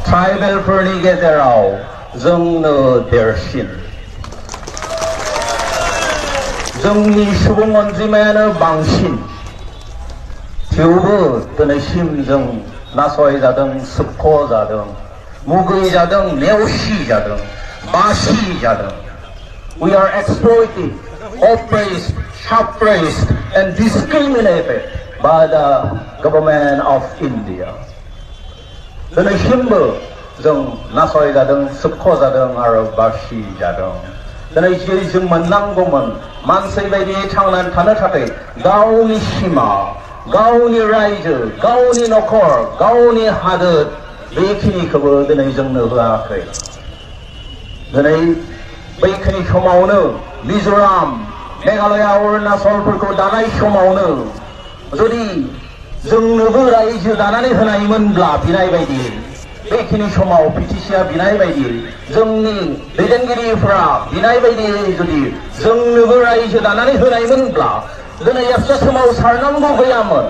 ट्राइबेलफोरनि गेजेराव जोंनो देरसिन जोंनि सुबुं अनजिमायानो बांसिन थेवबो दिनैसिम जों नासयजादों सोबख'जादों मुगैजादों नेवसिजादों बासिजादों We are exploited, oppressed, suppressed and discriminated by the government of India. दिनैसिमबो जों नासयजादों सोबख'जादों आरो बासिजादों दिनै जों मोननांगौमोन मानसि बायदियै थांनानै थानो थाखाय गावनि सिमा गावनि रायजो गावनि नखर गावनि हादोर बेखिनिखौबो दिनै जोंनो होआखै दिनै बैखिनि समावनो मिज'राम मेघालया अरुणाचलफोरखौ दानाय समावनो जुदि जोंनोबो रायजो दानानै होनायमोनब्ला बिनाय बायदियै बेखिनि समाव पिटिसिया बिनाय बायदियै जोंनि दैदेनगिरिफोरा बिनाय बायदियै जुदि जोंनोबो रायजो दानानै होनायमोनब्ला दिनै एबसुआ सोमावसारनांगौ गैयामोन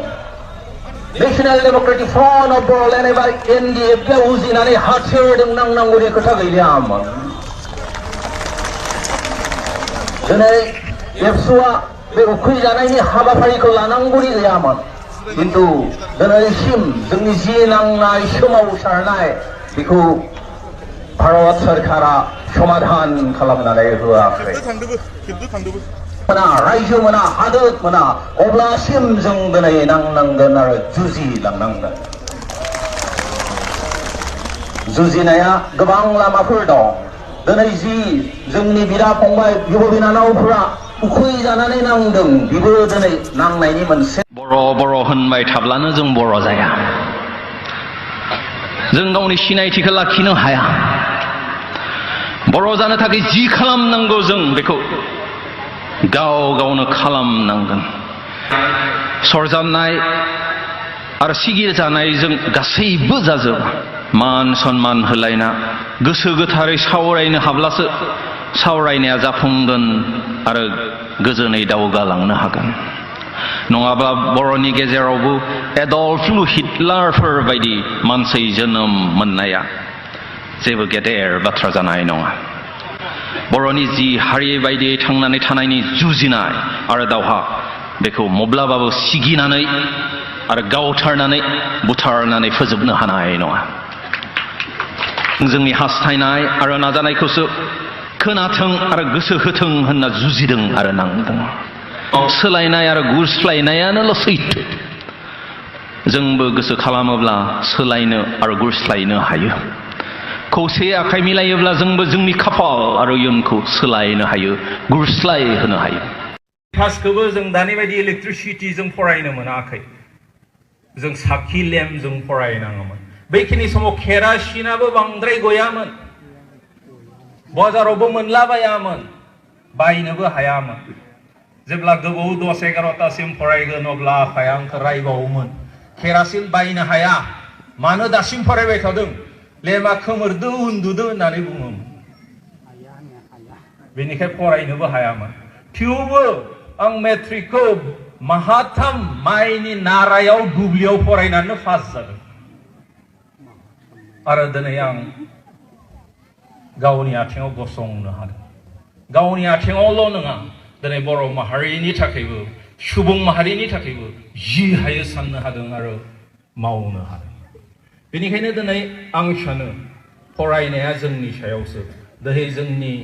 national democratic front of Boroland एबा एनडिएफआ उजिनानै हाथियारजों नांनांगौनि खोथा गैलियामोन दिनै एबसुआ बे उखैजानायनि हाबाफारिखौ लानांगौनि गैयामोन किन्तु दिनैसिम जोंनि जि नांनाय सोमावसारनाय बेखौ भारत सोरखारा समाधान खालामनानै होआखै मोना रायजो मोना हादोर मोना अब्लासिम जों दिनै नांनांगोन आरो जुजिलांनांगोन जुजिनाया गोबां लामाफोर दं दिनै जि जोंनि बिदा फंबाय बिब' बिनानावफोरा उखैजानानै नांदों बेबो दिनै नांनायनि मोनसे बर' होनबाय थाब्लानो जों बर' जाया जों गावनि सिनायथिखौ लाखिनो हाया बर' जानो थाखाय जि खालामनांगौ जों बेखौ गावनो खालामनांगोन सरजाबनाय आरो सिगिजानाय जों गासैबो जाजोबा मान सन्मान होलायना गोसो गोथारै सावरायनो हाब्लासो सावरायनाया जाफुंगोन आरो गोजोनै दावगालांनो हागोन नङाब्ला बर'नि गेजेरावबो एडल्फ हिटलारफोर बायदि मानसि जोनोम मोननाया जेबो गेदेर बाथ्रा जानाय नङा बर'नि जि हारि बायदियै थांनानै थानायनि जुजिनाय आरो दावहा बेखौ माब्लाबाबो सिगिनानै आरो गावथारनानै बुथारनानै फोजोबनो हानाय नङा जोंनि हास्थायनाय आरो नाजानायखौसो खोनाथों आरो गोसो होथों होनना जुजिदों आरो नांदों सोलायनाय आरो गुरस्लायनायानोल' सैथो जोंबो गोसो खालामोब्ला सोलायनो आरो गुरस्लायनो हायो खौसे आखाइ मिलायोब्ला जोंबो जोंनि खाफाल आरो इयुनखौ सोलायनो हायो गुरस्लाय होनो हायो क्लासखौबो जों दानि बायदि इलेक्ट्रिसिटिजों फरायनो मोनाखै जों साखि लेम्पजों फरायनाङोमोन बैखिनि समाव केरासिनाबो बांद्राय गैयामोन बाजारावबो मोनलाबायामोन बायनोबो हायामोन जेब्ला गोबाव 10-11टासिम फरायगोन अब्ला आफाया आंखौ रायबावोमोन केरासिन बायनो हाया मानो दासिम फरायबाय थादों लेमा खोमोरदो उन्दुदो होननानै बुङोमोन बेनिखाय फरायनोबो हायामोन थेवबो आं मेट्रिकखौ माहाथाम माइनि नारायाव दुब्लियाव फरायनानै पास जादों आरो दिनै आं गावनि आथिङाव गसंनो हादों गावनि आथिङावल' नङा दिनै बर' माहारिनि थाखायबो सुबुं माहारिनि थाखायबो जि हायो साननो हादों आरो मावनो हादों बेनिखायनो दिनै आं सानो फरायनाया जोंनि सायावसो दिनै जोंनि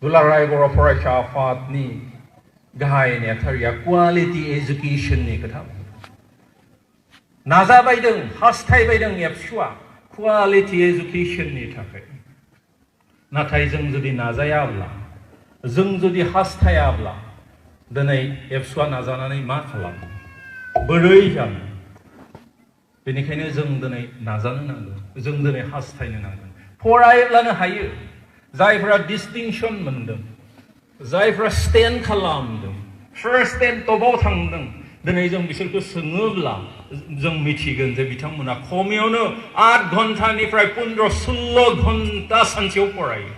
दुलाराय बर' फरायसा आफादनि गाहाय नेहाथारिया क्वालिटि एजुकेशननि खोथा नाजाबायदों हास्थायबायदों एबसुआ क्वालिटि एजुकेशननि थाखाय नाथाय जों जुदि नाजायाब्ला जों जुदि हास्थायाब्ला दिनै एबसुआ नाजानानै मा खालामो बोरै जानो बेनिखायनो जों दिनै नाजानो नांगोन जों दिनै हास्थायनो नांगोन फरायब्लानो हायो जायफ्रा डिस्टिंसन मोनदों जायफ्रा स्टेन्ड खालामदों फार्स्ट स्टेन्ड टपआव थांदों दिनै जों बिसोरखौ सोङोब्ला जों मिथिगोन जे बिथांमोना खमैयावनो 8 घन्टानिफ्राय 15-16 घन्टा सानसेयाव फरायो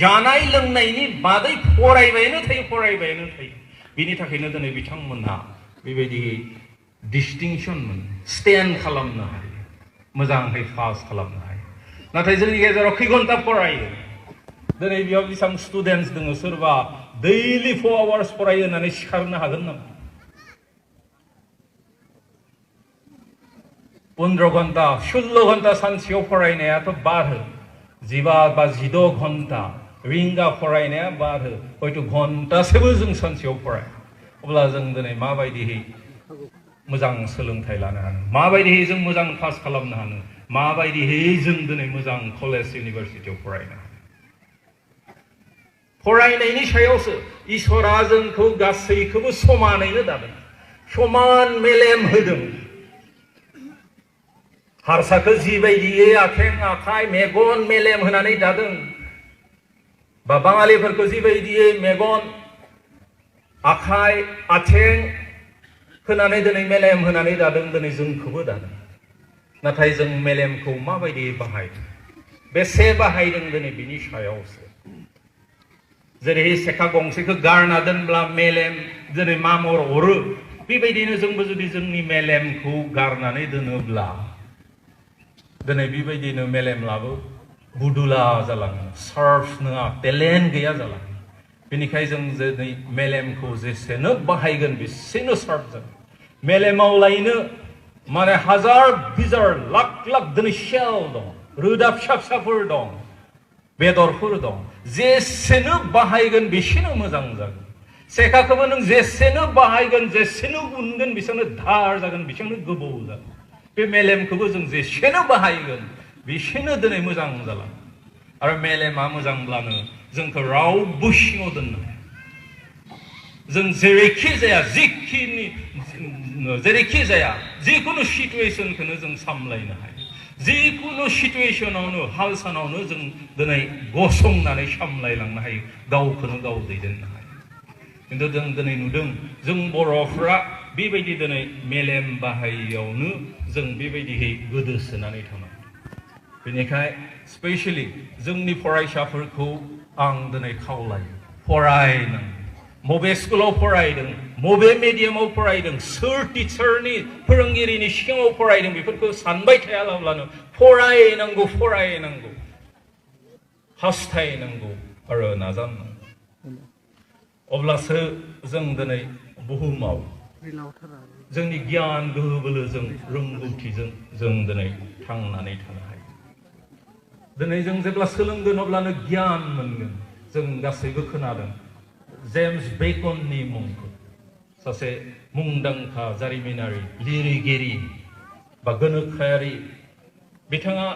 जानाय लोंनायनि बादै फरायबायानो थायो बिनि थाखायनो दिनै बिथांमोनहा बेबायदि डिस्टिंसन मोनो स्टेन्ड खालामनो हायो मोजाङै पास खालामनो हायो नाथाय जोंनि गेजेराव खै घन्टा फरायो दिनै बेयाव बेसेबां स्टुडेन्टस दङ सोरबा दैलि 4 आवार्स फरायो होननानै सिखारनो हागोन नामा 15 घन्टा 16 घन्टा सानसेयाव फरायनायाथ' बारो 15 बा 16 घन्टा रिंगा फरायनाया बारो हयथ' घन्टासेबो जों सानसेयाव फराय अब्ला जों दिनै माबायदिहै मोजां सोलोंथाइ लानो हानो माबायदिहै जों मोजां पास खालामनो हानो माबायदिहै जों दिनै मोजां कलेज इउनिभारसिटियाव फरायनो हानो फरायनायनि सायावसो इसोरा जोंखौ गासैखौबो समानैनो दादों समान मेलेम होदों हारसाखौ जिबायदियै आथें आखाइ मेगन मेलेम होनानै दादों बा बाङालिफोरखौ जिबायदियै मेगन आखाइ आथें होनानै दिनै मेलेम होनानै दादों दिनै जोंखौबो दादों नाथाय जों मेलेमखौ माबायदि बाहायदों बेसे बाहायदों दिनै बिनि सायावसो जेरै सेखा गंसेखौ गारना दोनब्ला मेलेम जेरै मामर अरो बेबायदिनो जोंबो जुदि जोंनि मेलेमखौ गारनानै दोनोब्ला दिनै बेबायदिनो मेलेमलाबो बुदुला जालाङो सार्फ नङा टेलेन्ट गैया जालाङो बेनिखायनो जों दिनै मेलेमखौ जेसेनो बाहायगोन बेसेनो सार्फ जागोन मेलेमाव लायनो माने हाजार बिजार लाख लाख दिनै सेल दं रोदा फिसा फिसाफोर दं बेदरफोर दं जेसेनो बाहायगोन बेसेनो मोजां जागोन सेखाखौबो नों जेसेनो बाहायगोन जेसेनो उनगोन बेसेनो धार जागोन बेसेनो गोबौ जागोन बे मेलेमखौबो जों जेसेनो बाहायगोन बेसेनो दिनै मोजां जालाङो आरो मेलेमा मोजांब्लानो जोंखौ रावबो सिङाव दोननो हाया जों जेरैखि जाया जेरैखि जाया जिखुनु सिटुएसनखौनो जों सामलायनो हायो जिखुनु सिटुएसनावनो हाल सानावनो जों दिनै गसंनानै सामलायलांनो हायो गावखौनो गाव दैदेननो हायो खिन्थु जों दिनै नुदों जों बर'फ्रा बेबायदि दिनै मेलेम बाहायियावनो जों बेबायदिहै गोदोसोनानै थानांगौ बेनिखाय स्पेसियेलि जोंनि फरायसाफोरखौ आं दिनै खावलायो फरायनांगौ मबे स्कुलाव फरायदों मबे मिडियामाव फरायदों सोर टिचारनि फोरोंगिरिनि सिगाङाव फरायदों बेफोरखौ सानबाय थायालाब्लानो फरायनांगौ हास्थायनांगौ आरो नाजानांगौ अब्लासो जों दिनै बुहुमाव जोंनि गियान गोहो बोलोजों रोंगौथिजों जों दिनै थांनानै थानो हायो दिनै जों जेब्ला सोलोंगोन अब्लानो गियान मोनगोन जों गासैबो खोनादों जेम्स बेकननि मुंखौ सासे मुंदांखा जारिमिनारि लिरगिरि बा गोनोखोआरि बिथाङा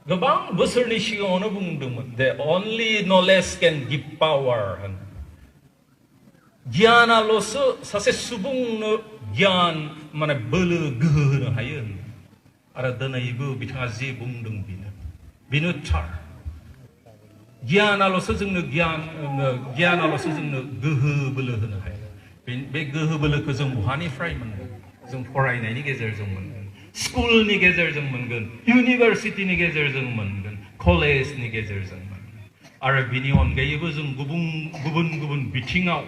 गोबां बोसोरनि सिगाङावनो बुंदोंमोन दे अनलि नलेज केन गिभ पावार गियानाल'सो सासे सुबुंनो गियान माने बोलो गोहो होनो हायो आरो दिनैबो बिथाङा जे बुंदों बेनो थार गियानाल'सो जोंनो गियानाल'सो जोंनो गोहो बोलो होनो हायो बे गोहो बोलोखौ जों बहानिफ्राय मोनगोन जों फरायनायनि गेजेरजों मोनगोन स्कुलनि गेजेरजों मोनगोन इउनिभारसिटिनि गेजेरजों मोनगोन कलेजनि गेजेरजों मोनगोन आरो बिनि अनगायैबो जों गुबुन बिथिङाव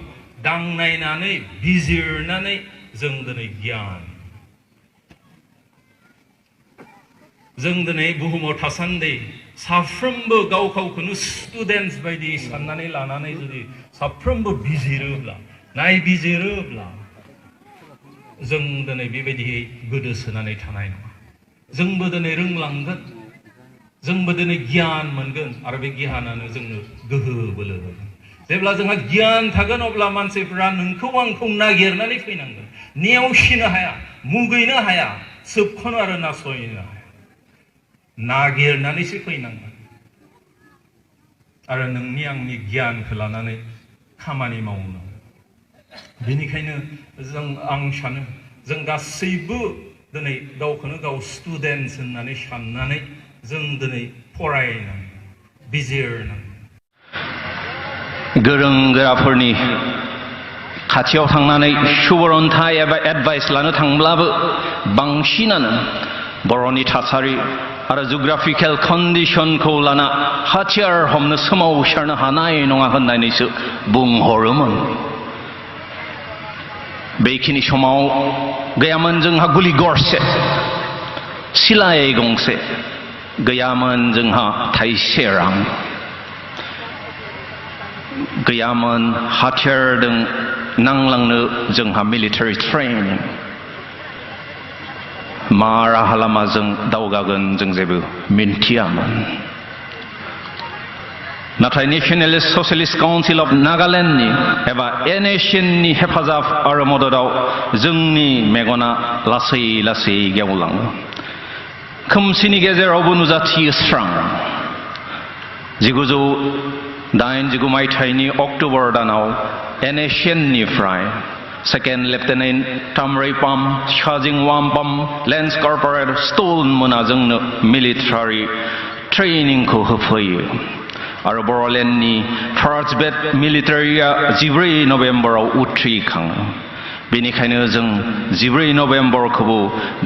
दांनायनानै बिजिरनानै जों दिनै गियान जों दिनै बुहुमाव थासान्दि साफ्रोमबो गावखौनो स्टुडेन्टस बायदि साननानै लानानै जुदि साफ्रोमबो बिजिरोब्ला नायबिजिरोब्ला जों दिनै बेबायदि गोदोसोनानै थानाय नङा जोंबो दिनै रोंलांगोन जोंबो दिनै गियान मोनगोन आरो बे गियानानो जोंनो गोहो बोलो होगोन जेब्ला जोंहा गियान थागोन अब्ला मानसिफोरा नोंखौ आंखौ नागिरनानै फैनांगोन नेवसिनो हाया मुगैनो हाया सोबख'नो आरो नासयनो हाया नागिरनानैसो फैनांगोन आरो नोंनि आंनि गियानखौ लानानै खामानि मावनो बेनिखायनो आं सानो जों गासैबो दिनै गावखौनो गाव स्टुडेन्टस होननानै साननानै जों दिनै फरायनांगोन बिजिरनांगोन गोरों गोराफोरनि खाथियाव थांनानै सुबुरन्थाइ एबा एडभाइस लानो थांब्लाबो बांसिनानो बर'नि थासारि आरो जिअग्राफिकेल कन्डिशनखौ लाना हाथियार हमनो सोमावसारनो हानाय नङा होननानैसो बुंहरोमोन बेखिनि समाव गैयामोन जोंहा गुलि गरसे सिलाय गंसे गैयामोन जोंहा थाइसे रां गैयामोन हाथियारजों नांलांनो जोंहा मिलिटारि ट्रेनिं मा राहा लामाजों दावगागोन जों जेबो मिन्थियामोन नाथाय नेशनेलिस्ट ससियलिस्ट काउन्सिल अफ नागालेण्डनि एबा NACNनि हेफाजाब आरो मददाव जोंनि मेगना लासै लासै गेवलाङो खोमसिनि गेजेरावबो नुजाथियो स्रां 1989 मायथाइनि अक्ट'बर दानाव NACNनिफ्राय सेकेन्ड लेफ्टेनेन्ट तामरैपाम शाजिं वामपाम लेन्स कर्परेल स्टोन मोना जोंनो मिलिटारि ट्रेनिंखौ होफैयो आरो बर'लेण्डनि फार्स्ट बेट मिलिटारिया 14 नभेम्बराव उथ्रिखाङो बेनिखायनो जों 14 नभेम्बरखौबो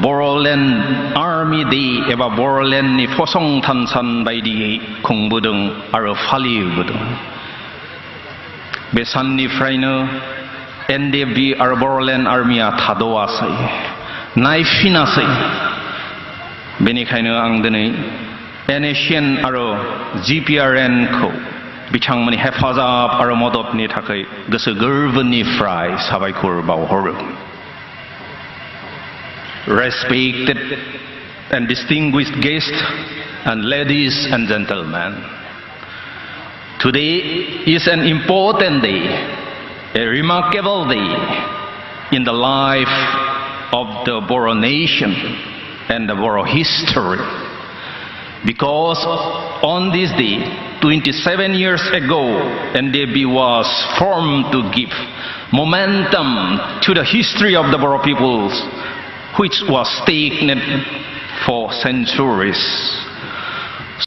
बर'लेण्ड आर्मि डे एबा बर'लेण्डनि फसंथान सान बायदियै खुंबोदों आरो फालिबोदों बे साननिफ्रायनो NDFB आरो बर'लेण्ड आर्मिया थाद'आसै नायफिनासै बेनिखायनो आं दिनै NACN आरो GPRN खौ बिथांमोननि हेफाजाब आरो मददनि थाखाय गोसो गोरबोनिफ्राय साबायखर बावहरो Respected and distinguished guests and ladies and gentlemen, today is an important day, a remarkable day in the life of the Boro nation and the Boro history. Because on this day, 27 years ago, NDFB was formed to give momentum to the history of the Boro peoples, which was stagnant for centuries.